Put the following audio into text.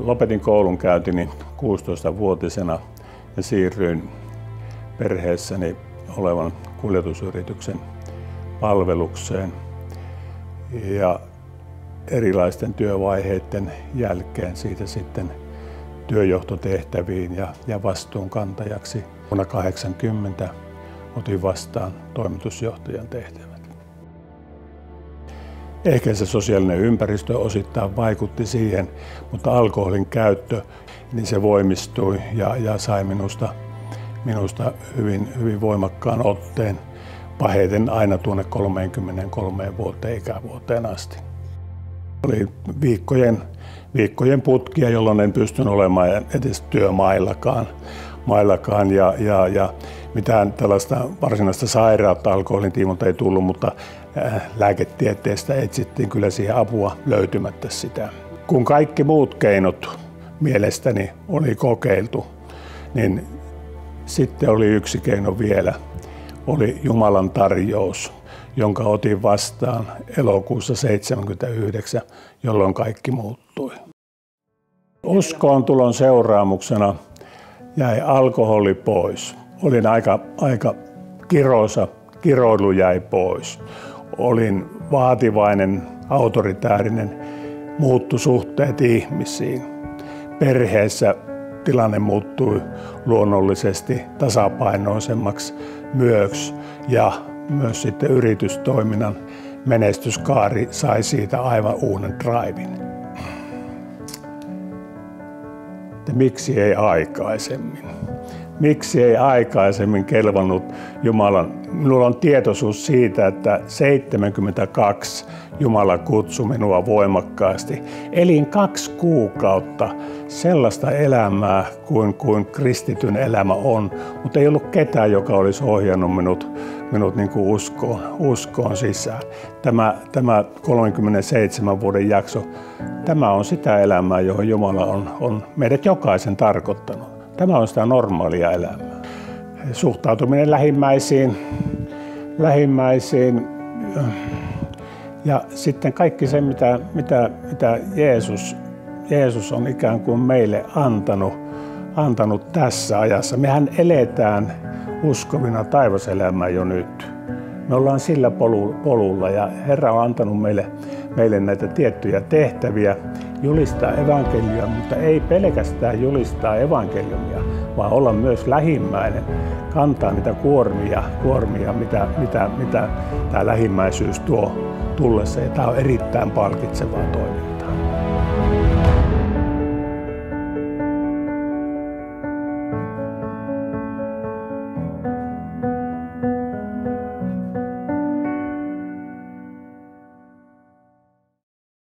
lopetin koulunkäyntini 16-vuotisena ja siirryin perheessäni olevan kuljetusyrityksen palvelukseen. Ja erilaisten työvaiheiden jälkeen siitä sitten työjohtotehtäviin ja vastuunkantajaksi. Vuonna 1980 otin vastaan toimitusjohtajan tehtävät. Ehkä se sosiaalinen ympäristö osittain vaikutti siihen, mutta alkoholin käyttö niin se voimistui ja sai minusta hyvin voimakkaan otteen, pahiten aina tuonne 33 vuoteen ikävuoteen asti. Oli viikkojen putkia, jolloin en pystynyt olemaan edes työmaillakaan ja mitään tällaista varsinaista sairautta alkoholin tiimolta ei tullut, mutta lääketieteestä etsittiin kyllä siihen apua löytymättä sitä. Kun kaikki muut keinot mielestäni oli kokeiltu, niin sitten oli yksi keino vielä, oli Jumalan tarjous, jonka otin vastaan elokuussa 1979, jolloin kaikki muuttui. Uskoon tulon seuraamuksena jäi alkoholi pois. Olin aika kiroisa, kiroilu jäi pois. Olin vaativainen, autoritäärinen, muuttui suhteet ihmisiin. Perheessä tilanne muuttui luonnollisesti tasapainoisemmaksi myös ja myös sitten yritystoiminnan menestyskaari sai siitä aivan uuden driven. Miksi ei aikaisemmin? Miksi ei aikaisemmin kelvannut Jumalan? Minulla on tietoisuus siitä, että 72 Jumala kutsui minua voimakkaasti. Elin 2 kuukautta sellaista elämää kuin kristityn elämä on, mutta ei ollut ketään, joka olisi ohjannut minut niin kuin uskoon sisään. Tämä 37 vuoden jakso, tämä on sitä elämää, johon Jumala on meidät jokaisen tarkoittanut. Tämä on sitä normaalia elämää. Suhtautuminen lähimmäisiin ja sitten kaikki se, mitä Jeesus on ikään kuin meille antanut tässä ajassa. Mehän eletään uskovina taivaselämää jo nyt. Me ollaan sillä polulla ja Herra on antanut meille näitä tiettyjä tehtäviä julistaa evankeliumia, mutta ei pelkästään julistaa evankeliumia, vaan olla myös lähimmäinen, kantaa niitä kuormia mitä tämä lähimmäisyys tuo tullessa. Ja tämä on erittäin palkitsevaa toimintaa.